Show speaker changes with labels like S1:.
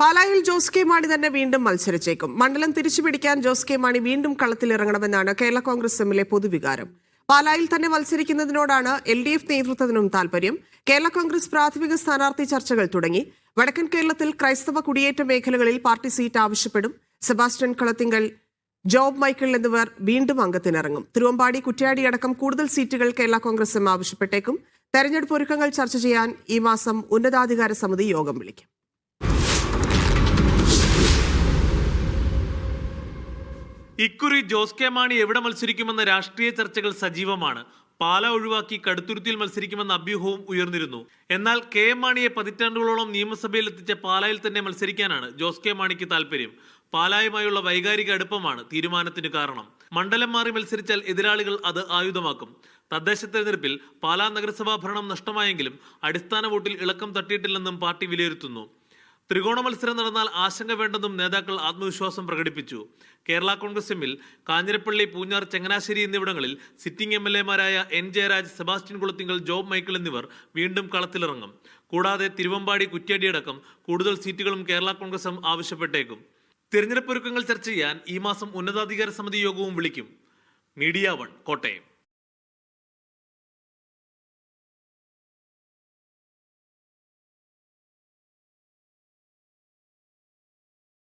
S1: പാലായിൽ ജോസ് കെ മാണി തന്നെ വീണ്ടും മത്സരിച്ചേക്കും. മണ്ഡലം തിരിച്ചുപിടിക്കാൻ ജോസ് കെ മാണി വീണ്ടും കളത്തിലിറങ്ങണമെന്നാണ് കേരള കോൺഗ്രസ് എമ്മിലെ പൊതുവികാരം. പാലായിൽ തന്നെ മത്സരിക്കുന്നതിനോടാണ് LDF നേതൃത്വത്തിനും താൽപര്യം. കേരള കോൺഗ്രസ് പ്രാഥമിക സ്ഥാനാർത്ഥി ചർച്ചകൾ തുടങ്ങി. വടക്കൻ കേരളത്തിൽ ക്രൈസ്തവ കുടിയേറ്റ മേഖലകളിൽ പാർട്ടി സീറ്റ് ആവശ്യപ്പെടും. സെബാസ്റ്റ്യൻ കളത്തിങ്കൽ, ജോബ് മൈക്കിൾ എന്നിവർ വീണ്ടും അംഗത്തിനിറങ്ങും. തിരുവമ്പാടി, കുറ്റ്യാടി അടക്കം കൂടുതൽ സീറ്റുകൾ കേരള കോൺഗ്രസ് എം ആവശ്യപ്പെട്ടേക്കും. തെരഞ്ഞെടുപ്പ് ഒരുക്കങ്ങൾ ചർച്ച ചെയ്യാൻ ഈ മാസം ഉന്നതാധികാര സമിതി യോഗം വിളിക്കും.
S2: ഇക്കുറി ജോസ് കെ മാണി എവിടെ മത്സരിക്കുമെന്ന രാഷ്ട്രീയ ചർച്ചകൾ സജീവമാണ്. പാല ഒഴിവാക്കി കടുത്തുരുത്തിയിൽ മത്സരിക്കുമെന്ന അഭ്യൂഹവും ഉയർന്നിരുന്നു. എന്നാൽ KM മാണിയെ പതിറ്റാണ്ടുകളോളം നിയമസഭയിൽ എത്തിച്ച പാലായിൽ തന്നെ മത്സരിക്കാനാണ് ജോസ് കെ മാണിക്ക് താല്പര്യം. പാലായുമായുള്ള വൈകാരിക അടുപ്പമാണ് തീരുമാനത്തിന് കാരണം. മണ്ഡലം മാറി മത്സരിച്ചാൽ എതിരാളികൾ അത് ആയുധമാക്കും. തദ്ദേശ തെരഞ്ഞെടുപ്പിൽ പാലാ നഗരസഭാ ഭരണം നഷ്ടമായെങ്കിലും അടിസ്ഥാന വോട്ടിൽ ഇളക്കം തട്ടിയിട്ടില്ലെന്നും പാർട്ടി വിലയിരുത്തുന്നു. ത്രികോണ മത്സരം നടന്നാൽ ആശങ്ക വേണ്ടെന്നും നേതാക്കൾ ആത്മവിശ്വാസം പ്രകടിപ്പിച്ചു. കേരള കോൺഗ്രസ് എമ്മിൽ കാഞ്ഞിരപ്പള്ളി, പൂഞ്ഞാർ, ചങ്ങനാശ്ശേരി എന്നിവിടങ്ങളിൽ സിറ്റിംഗ് MLA-മാരായ N ജയരാജ്, സെബാസ്റ്റ്യൻ കുളത്തിങ്കൽ, ജോബ് മൈക്കിൾ എന്നിവർ വീണ്ടും കളത്തിലിറങ്ങും. കൂടാതെ തിരുവമ്പാടി, കുറ്റ്യാടി അടക്കം കൂടുതൽ സീറ്റുകളും കേരള കോൺഗ്രസ് എം ആവശ്യപ്പെട്ടേക്കും. തിരഞ്ഞെടുപ്പ് ഒരുക്കങ്ങൾ ചർച്ച ചെയ്യാൻ ഈ മാസം ഉന്നതാധികാര സമിതി യോഗവും വിളിക്കും. മീഡിയ 1 കോട്ടയം.